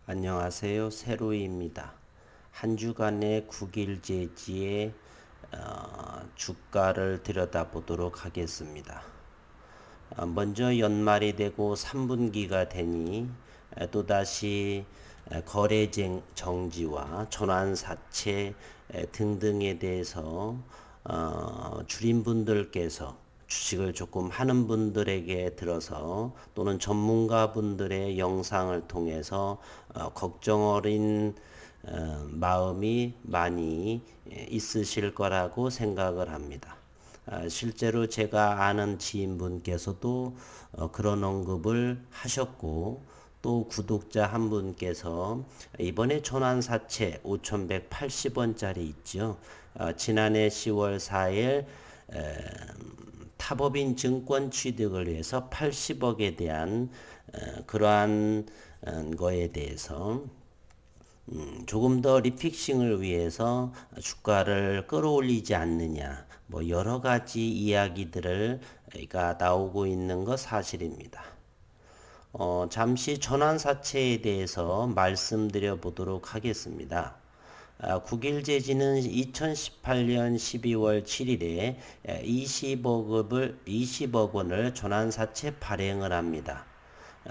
안녕하세요. 세로이입니다. 한 주간의 국일제지의 주가를 들여다보도록 하겠습니다. 먼저 연말이 되고 3분기가 되니 또다시 거래 정지와 전환사채 등등에 대해서 주림분들께서 주식을 조금 하는 분들에게 들어서 또는 전문가 분들의 영상을 통해서 걱정 어린 마음이 많이 있으실 거라고 생각을 합니다. 실제로 제가 아는 지인분께서도 그런 언급을 하셨고, 또 구독자 한 분께서 이번에 전환사채 5,180원짜리 있죠. 지난해 10월 4일 타법인 증권 취득을 위해서 80억에 대한 그러한 거에 대해서 조금 더 리픽싱을 위해서 주가를 끌어올리지 않느냐, 뭐 여러 가지 이야기들을 나오고 있는 거 사실입니다. 잠시 전환사채에 대해서 말씀드려 보도록 하겠습니다. 국일제지는 2018년 12월 7일에 20억 원을 전환사채 발행을 합니다.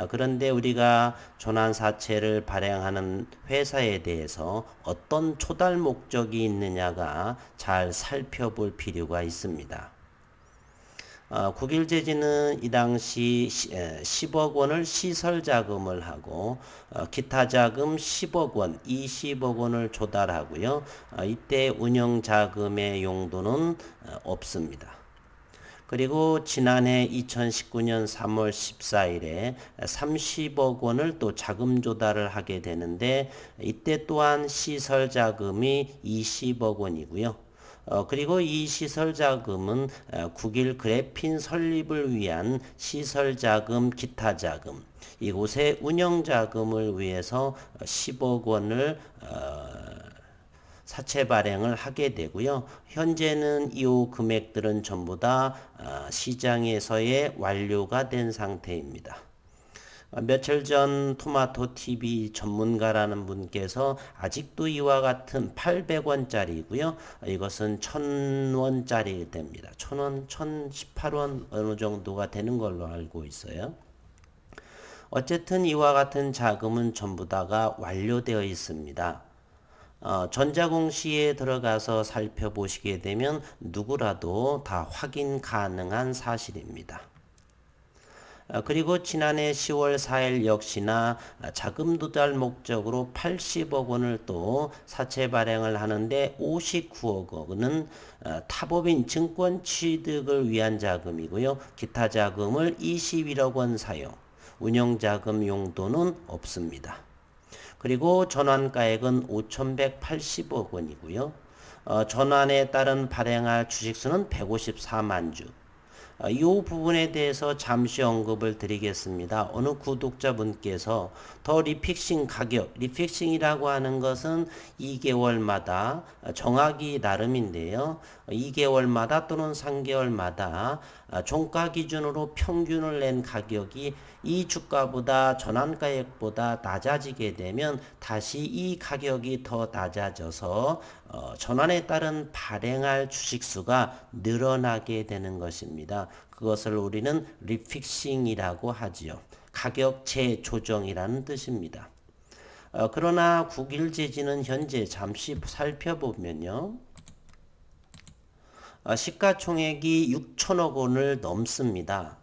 그런데 우리가 전환사채를 발행하는 회사에 대해서 어떤 초달 목적이 있느냐가 잘 살펴볼 필요가 있습니다. 국일제지는 이 당시 10억 원을 시설 자금을 하고 기타 자금 10억 원, 20억 원을 조달하고요. 이때 운영 자금의 용도는 없습니다. 그리고 지난해 2019년 3월 14일에 30억 원을 또 자금 조달을 하게 되는데 이때 또한 시설 자금이 20억 원이고요. 그리고 이 시설 자금은 국일 그래핀 설립을 위한 시설 자금, 기타 자금, 이곳의 운영 자금을 위해서 10억 원을 사채 발행을 하게 되고요. 현재는 이 금액들은 전부 다 시장에서의 완료가 된 상태입니다. 며칠 전 토마토 TV 전문가라는 분께서 아직도 이와 같은 800원짜리고요. 이것은 1000원짜리 됩니다. 1000원, 1018원 어느 정도가 되는 걸로 알고 있어요. 어쨌든 이와 같은 자금은 전부 다가 완료되어 있습니다. 전자공시에 들어가서 살펴보시게 되면 누구라도 다 확인 가능한 사실입니다. 그리고 지난해 10월 4일 역시나 자금 조달 목적으로 80억 원을 또 사채 발행을 하는데 59억 원은 타법인 증권 취득을 위한 자금이고요. 기타 자금을 21억 원 사용, 운영 자금 용도는 없습니다. 그리고 전환가액은 5,180억 원이고요. 전환에 따른 발행할 주식수는 154만 주. 이 부분에 대해서 잠시 언급을 드리겠습니다. 어느 구독자분께서 더 리픽싱 가격, 리픽싱이라고 하는 것은 2개월마다 정하기 나름인데요. 2개월마다 또는 3개월마다 종가 기준으로 평균을 낸 가격이 이 주가보다 전환가액보다 낮아지게 되면 다시 이 가격이 더 낮아져서 전환에 따른 발행할 주식수가 늘어나게 되는 것입니다. 그것을 우리는 리픽싱이라고 하지요. 가격 재조정이라는 뜻입니다. 그러나 국일제지는 현재 잠시 살펴보면요. 시가총액이 6천억 원을 넘습니다.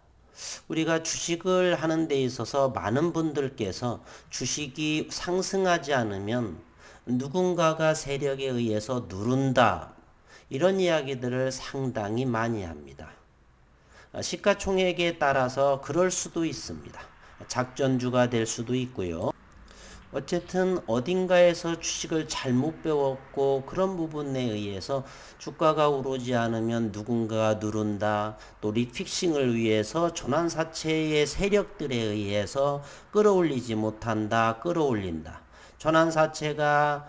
우리가 주식을 하는 데 있어서 많은 분들께서 주식이 상승하지 않으면 누군가가 세력에 의해서 누른다, 이런 이야기들을 상당히 많이 합니다. 시가총액에 따라서 그럴 수도 있습니다. 작전주가 될 수도 있고요. 어쨌든 어딘가에서 주식을 잘못 배웠고 그런 부분에 의해서 주가가 오르지 않으면 누군가가 누른다, 또 리픽싱을 위해서 전환사채의 세력들에 의해서 끌어올리지 못한다, 끌어올린다. 전환사채가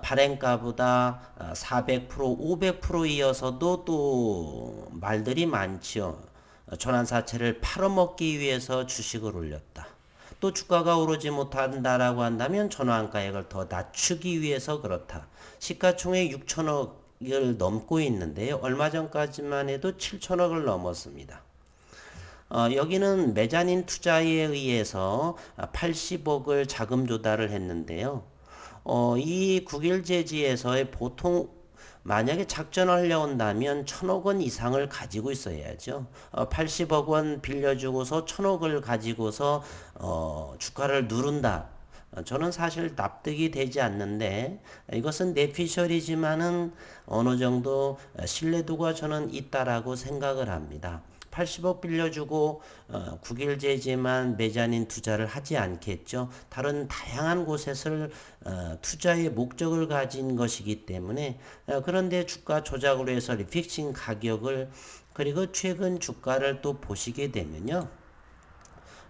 발행가보다 400%, 500% 이어서도 또 말들이 많지요. 전환사채를 팔아먹기 위해서 주식을 올렸다. 또 주가가 오르지 못한다라고 한다면 전환가액을 더 낮추기 위해서 그렇다. 시가총액 6천억을 넘고 있는데요. 얼마 전까지만 해도 7천억을 넘었습니다. 여기는 메자닌 투자에 의해서 80억을 자금 조달을 했는데요. 이 국일제지에서의 보통 만약에 작전을 하려 한다면 1,000억 원 이상을 가지고 있어야죠. 80억 원 빌려주고서 1,000억을 가지고서 주가를 누른다. 저는 사실 납득이 되지 않는데 이것은 내피셜이지만은 어느 정도 신뢰도가 저는 있다라고 생각을 합니다. 80억 빌려주고 국일제지만 메자닌 투자를 하지 않겠죠. 다른 다양한 곳에서 투자의 목적을 가진 것이기 때문에 그런데 주가 조작으로 해서 리픽싱 가격을 그리고 최근 주가를 또 보시게 되면요.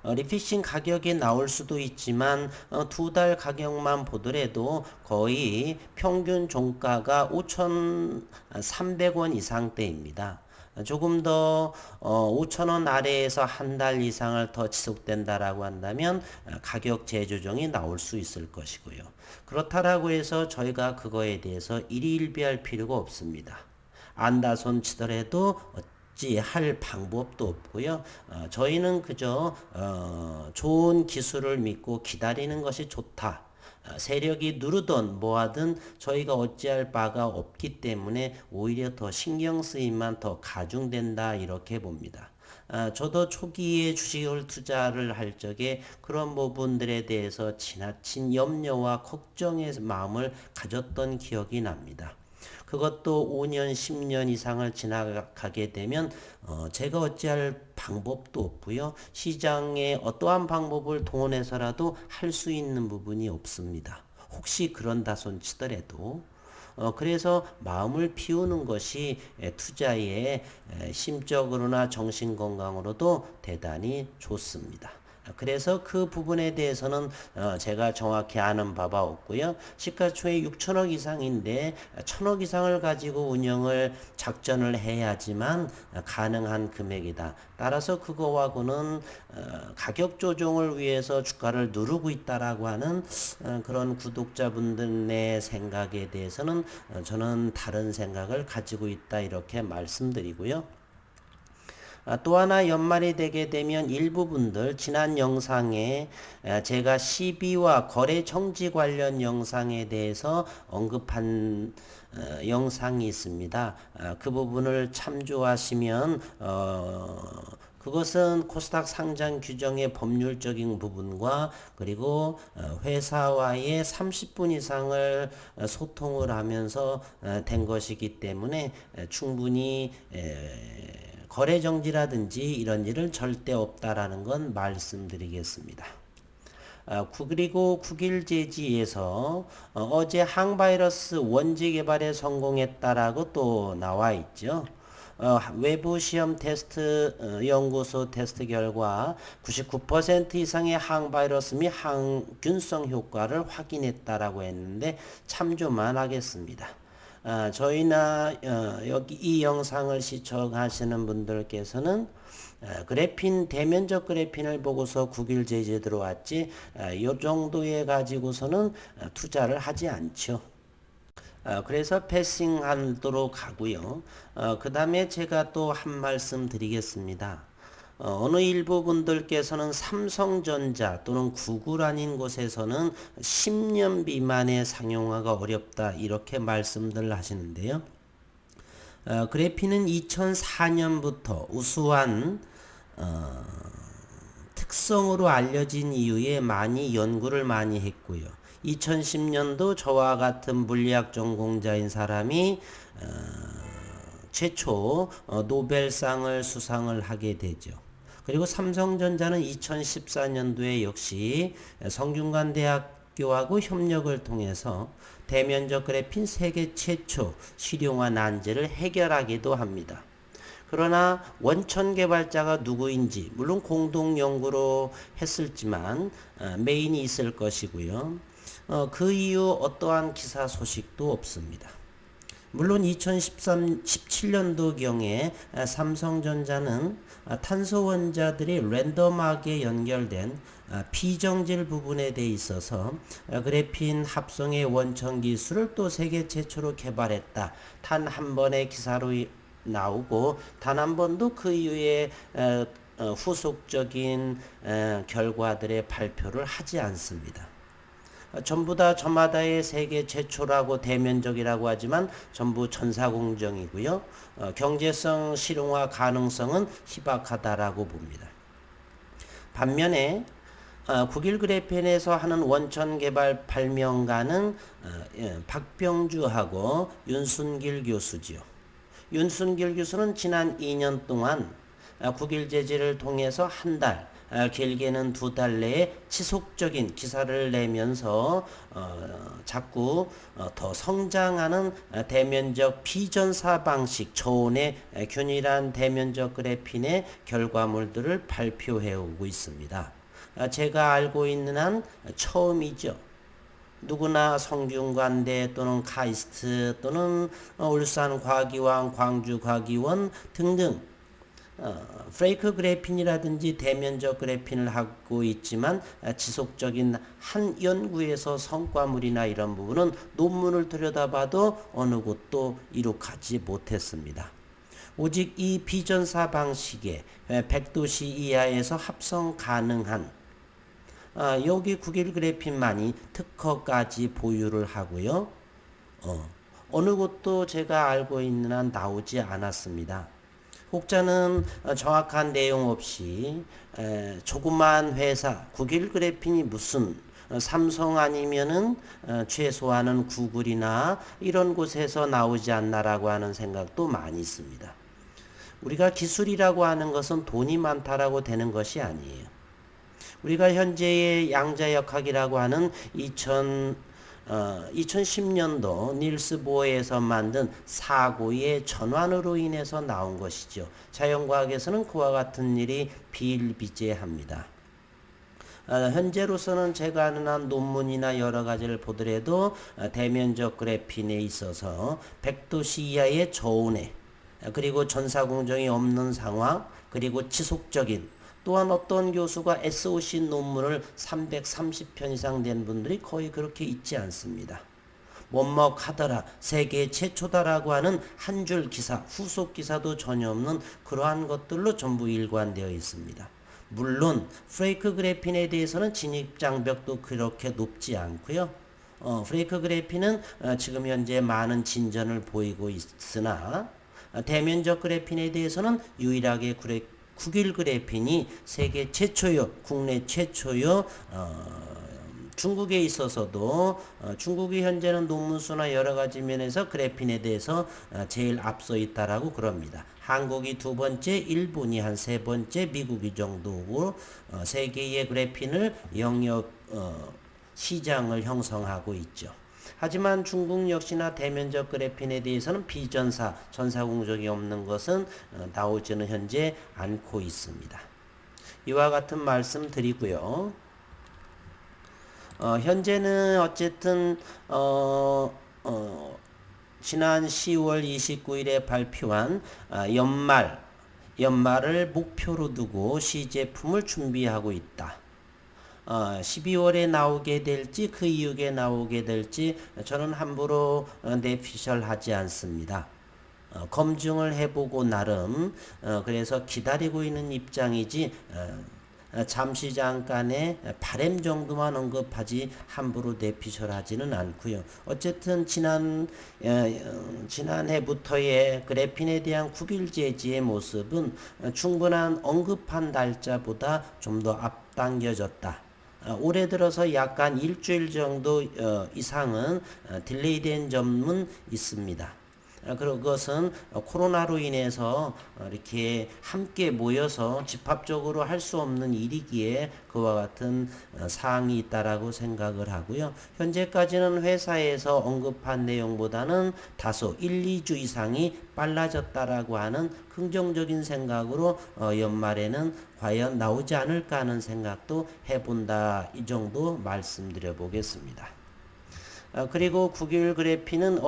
리피싱 가격이 나올 수도 있지만 두 달 가격만 보더라도 거의 평균 종가가 5,300원 이상대입니다. 조금 더 5,000원 아래에서 한 달 이상을 더 지속된다라고 한다면 가격 재조정이 나올 수 있을 것이고요. 그렇다라고 해서 저희가 그거에 대해서 일희일비할 필요가 없습니다. 안다손 치더라도 할 방법도 없고요. 저희는 그저 좋은 기술을 믿고 기다리는 것이 좋다. 세력이 누르든 뭐하든 저희가 어찌할 바가 없기 때문에 오히려 더 신경 쓰임만 더 가중된다 이렇게 봅니다. 저도 초기에 주식을 투자를 할 적에 그런 부분들에 대해서 지나친 염려와 걱정의 마음을 가졌던 기억이 납니다. 그것도 5년, 10년 이상을 지나가게 되면 제가 어찌할 방법도 없고요. 시장에 어떠한 방법을 동원해서라도 할 수 있는 부분이 없습니다. 혹시 그런다 손치더라도 그래서 마음을 비우는 것이 투자에 심적으로나 정신건강으로도 대단히 좋습니다. 그래서 그 부분에 대해서는 제가 정확히 아는 바가 없고요. 시가총액 6천억 이상인데 1,000억 이상을 가지고 운영을 작전을 해야지만 가능한 금액이다. 따라서 그거하고는 가격 조정을 위해서 주가를 누르고 있다라고 하는 그런 구독자분들의 생각에 대해서는 저는 다른 생각을 가지고 있다 이렇게 말씀드리고요. 또 하나 연말이 되게 되면 일부분들 지난 영상에 제가 시비와 거래 정지 관련 영상에 대해서 언급한 영상이 있습니다. 그 부분을 참조하시면 그것은 코스닥 상장 규정의 법률적인 부분과 그리고 회사와의 30분 이상을 소통을 하면서 된 것이기 때문에 충분히 거래 정지라든지 이런 일은 절대 없다라는 건 말씀드리겠습니다. 그리고 국일제지에서 어제 항바이러스 원지 개발에 성공했다라고 또 나와 있죠. 외부 시험 테스트 연구소 테스트 결과 99% 이상의 항바이러스 및 항균성 효과를 확인했다라고 했는데 참조만 하겠습니다. 저희나 여기 이 영상을 시청하시는 분들께서는 그래핀 대면적 그래핀을 보고서 국일제지에 들어왔지 이 정도에 가지고서는 투자를 하지 않죠. 그래서 패싱하도록 하고요. 그 다음에 제가 또 한 말씀 드리겠습니다. 어느 일부 분들께서는 삼성전자 또는 구글 아닌 곳에서는 10년 미만의 상용화가 어렵다 이렇게 말씀들 하시는데요. 그래핀은 2004년부터 우수한 특성으로 알려진 이후에 많이 연구를 많이 했고요. 2010년도 저와 같은 물리학 전공자인 사람이 최초 노벨상을 수상을 하게 되죠. 그리고 삼성전자는 2014년도에 역시 성균관대학교하고 협력을 통해서 대면적 그래핀 세계 최초 실용화 난제를 해결하기도 합니다. 그러나 원천 개발자가 누구인지 물론 공동 연구로 했을지만 메인이 있을 것이고요. 그 이후 어떠한 기사 소식도 없습니다. 물론 2017년도경에 삼성전자는 탄소 원자들이 랜덤하게 연결된 비정질 부분에 대해 있어서 그래핀 합성의 원천 기술을 또 세계 최초로 개발했다. 단 한 번의 기사로 나오고 단 한 번도 그 이후에 후속적인 결과들의 발표를 하지 않습니다. 전부 다 저마다의 세계 최초라고 대면적이라고 하지만 전부 전사공정이고요. 경제성 실용화 가능성은 희박하다라고 봅니다. 반면에 국일 그래핀에서 하는 원천 개발 발명가는 박병주하고 윤순길 교수지요. 윤순길 교수는 지난 2년 동안 국일 재질을 통해서 한 달, 길게는 2달 내에 지속적인 기사를 내면서 자꾸 더 성장하는 대면적 비전사 방식 초원의 균일한 대면적 그래핀의 결과물들을 발표해 오고 있습니다. 제가 알고 있는 한 처음이죠. 누구나 성균관대 또는 카이스트 또는 울산과기원, 광주과기원 등등 프레이크 그래핀이라든지 대면적 그래핀을 하고 있지만 지속적인 한 연구에서 성과물이나 이런 부분은 논문을 들여다봐도 어느 곳도 이룩하지 못했습니다. 오직 이 비전사 방식에 100도씨 이하에서 합성 가능한 여기 국일 그래핀만이 특허까지 보유를 하고요. 어느 곳도 제가 알고 있는 한 나오지 않았습니다. 혹자는 정확한 내용 없이 조그만 회사 국일 그래핀이 무슨 삼성 아니면은 최소한은 구글이나 이런 곳에서 나오지 않나라고 하는 생각도 많이 있습니다. 우리가 기술이라고 하는 것은 돈이 많다라고 되는 것이 아니에요. 우리가 현재의 양자역학이라고 하는 2010년도 닐스 보어에서 만든 사고의 전환으로 인해서 나온 것이죠. 자연과학에서는 그와 같은 일이 비일비재합니다. 현재로서는 제가 아는 한 논문이나 여러 가지를 보더라도 대면적 그래핀에 있어서 100도씨 이하의 저온에 그리고 전사공정이 없는 상황 그리고 지속적인 또한 어떤 교수가 SOC 논문을 330편 이상 된 분들이 거의 그렇게 있지 않습니다. 뭐뭐하더라 세계 최초다라고 하는 한 줄 기사 후속 기사도 전혀 없는 그러한 것들로 전부 일관되어 있습니다. 물론 프레이크 그래핀에 대해서는 진입장벽도 그렇게 높지 않고요. 프레이크 그래핀은 지금 현재 많은 진전을 보이고 있으나 대면적 그래핀에 대해서는 유일하게 국일 그래핀이 세계 최초요, 국내 최초요, 중국에 있어서도 중국이 현재는 논문수나 여러 가지 면에서 그래핀에 대해서 제일 앞서 있다라고 그럽니다. 한국이 두 번째, 일본이 한 세 번째, 미국이 정도고 세계의 그래핀을 영역 시장을 형성하고 있죠. 하지만 중국 역시나 대면적 그래핀에 대해서는 비전사, 전사공정이 없는 것은 나오지는 현재 않고 있습니다. 이와 같은 말씀 드리고요. 현재는 어쨌든 지난 10월 29일에 발표한 연말을 목표로 두고 시제품을 준비하고 있다. 12월에 나오게 될지 그 이후에 나오게 될지 저는 함부로 내피셜하지 않습니다. 검증을 해보고 나름 그래서 기다리고 있는 입장이지 잠시 잠깐의 바램 정도만 언급하지 함부로 내피셜하지는 않고요. 어쨌든 지난해부터의 그래핀에 대한 국일 제지의 모습은 충분한 언급한 날짜보다 좀 더 앞당겨졌다. 올해 들어서 약간 일주일 정도 이상은 딜레이된 점은 있습니다. 그것은 코로나로 인해서 이렇게 함께 모여서 집합적으로 할 수 없는 일이기에 그와 같은 사항이 있다라고 생각을 하고요. 현재까지는 회사에서 언급한 내용보다는 다소 1, 2주 이상이 빨라졌다라고 하는 긍정적인 생각으로 연말에는 과연 나오지 않을까 하는 생각도 해본다. 이 정도 말씀드려 보겠습니다. 그리고 국일 그래피는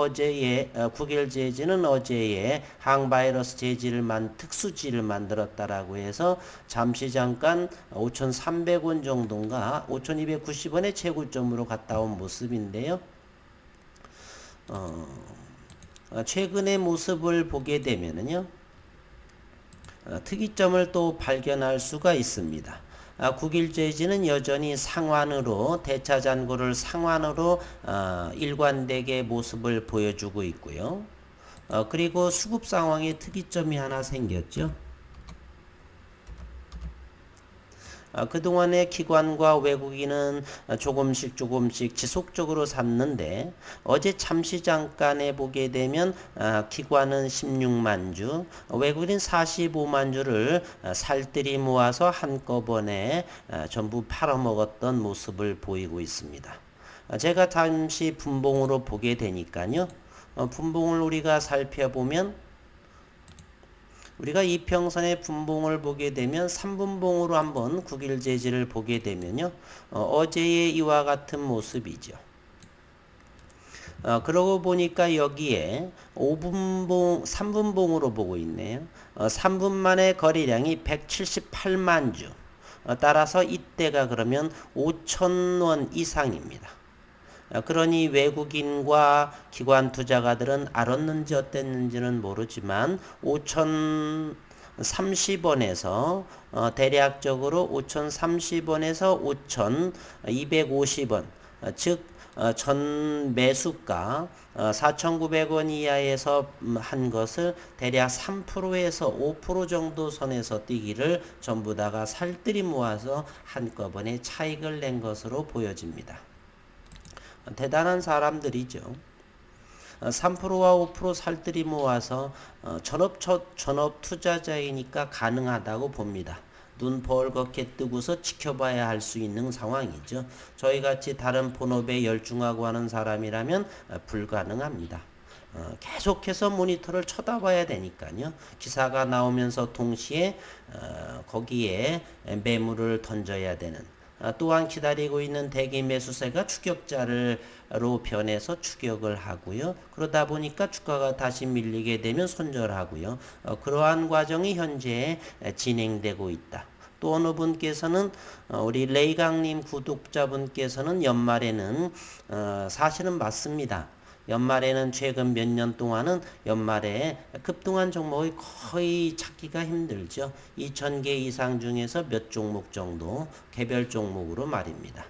국일 재질은 어제의 항바이러스 재질을 특수지를 만들었다라고 해서 잠시 잠깐 5,300원 정도인가 5,290원의 최고점으로 갔다 온 모습인데요. 최근의 모습을 보게 되면은요. 특이점을 또 발견할 수가 있습니다. 국일재지는 여전히 상완으로 대차 잔고를 상완으로 일관되게 모습을 보여주고 있고요. 그리고 수급 상황에 특이점이 하나 생겼죠. 그동안의 기관과 외국인은 조금씩 지속적으로 샀는데 어제 잠시 잠깐에 보게 되면 기관은 16만 주, 외국인 45만 주를 살뜰히 모아서 한꺼번에 전부 팔아먹었던 모습을 보이고 있습니다. 제가 잠시 분봉으로 보게 되니까요. 분봉을 우리가 살펴보면 우리가 이평선의 분봉을 보게 되면 3분봉으로 한번 국일 재질을 보게 되면요. 어제의 이와 같은 모습이죠. 그러고 보니까 여기에 3분봉으로 보고 있네요. 3분 만에 거래량이 178만 주. 따라서 이때가 그러면 5,000원 이상입니다. 그러니 외국인과 기관 투자가들은 알았는지 어땠는지는 모르지만 5,030원에서 대략적으로 5,030원에서 5,250원 즉 전 매수가 4,900원 이하에서 한 것을 대략 3%에서 5% 정도 선에서 뛰기를 전부 다가 살뜰히 모아서 한꺼번에 차익을 낸 것으로 보여집니다. 대단한 사람들이죠. 3%와 5% 살뜰히 모아서 전업 투자자이니까 가능하다고 봅니다. 눈 벌겋게 뜨고서 지켜봐야 할 수 있는 상황이죠. 저희같이 다른 본업에 열중하고 하는 사람이라면 불가능합니다. 계속해서 모니터를 쳐다봐야 되니까요. 기사가 나오면서 동시에 거기에 매물을 던져야 되는 또한 기다리고 있는 대기 매수세가 추격자로 변해서 추격을 하고요. 그러다 보니까 주가가 다시 밀리게 되면 손절하고요. 그러한 과정이 현재 진행되고 있다. 또 어느 분께서는 우리 레이강님 구독자분께서는 연말에는 사실은 맞습니다. 연말에는 최근 몇 년 동안은 연말에 급등한 종목이 거의 찾기가 힘들죠. 2,000개 이상 중에서 몇 종목 정도 개별 종목으로 말입니다.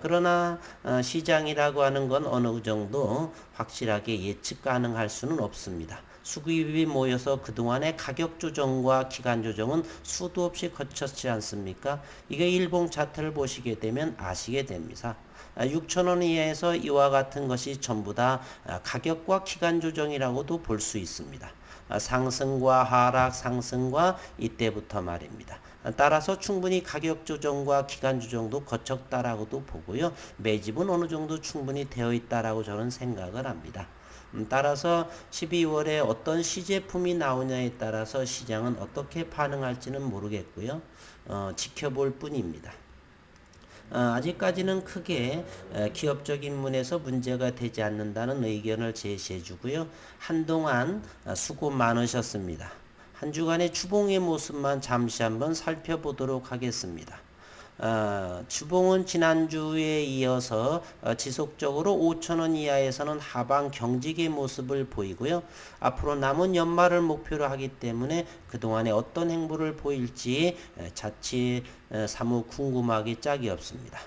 그러나 시장이라고 하는 건 어느 정도 확실하게 예측 가능할 수는 없습니다. 수급이 모여서 그동안의 가격 조정과 기간 조정은 수도 없이 거쳤지 않습니까? 이게 일봉 차트를 보시게 되면 아시게 됩니다. 6,000원 이하에서 이와 같은 것이 전부 다 가격과 기간 조정이라고도 볼 수 있습니다. 상승과 하락, 상승과 이때부터 말입니다. 따라서 충분히 가격 조정과 기간 조정도 거쳤다라고도 보고요. 매집은 어느 정도 충분히 되어 있다라고 저는 생각을 합니다. 따라서 12월에 어떤 시제품이 나오냐에 따라서 시장은 어떻게 반응할지는 모르겠고요. 지켜볼 뿐입니다. 아직까지는 크게 기업적인 면에서 문제가 되지 않는다는 의견을 제시해 주고요. 한동안 수고 많으셨습니다. 한 주간의 주봉의 모습만 잠시 한번 살펴보도록 하겠습니다. 주봉은 지난주에 이어서 지속적으로 5,000원 이하에서는 하방 경직의 모습을 보이고요. 앞으로 남은 연말을 목표로 하기 때문에 그동안에 어떤 행보를 보일지 자칫 사뭇 궁금하기 짝이 없습니다.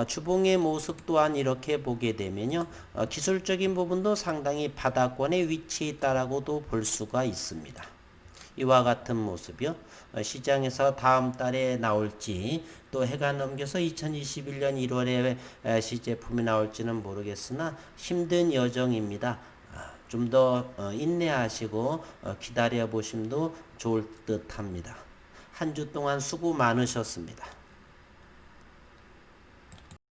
주봉의 모습 또한 이렇게 보게 되면요. 기술적인 부분도 상당히 바닥권에 위치해 있다라고도 볼 수가 있습니다. 이와 같은 모습이요. 시장에서 다음 달에 나올지 또 해가 넘겨서 2021년 1월에 시제품이 나올지는 모르겠으나 힘든 여정입니다. 좀 더 인내하시고 기다려 보심도 좋을 듯 합니다. 한 주 동안 수고 많으셨습니다.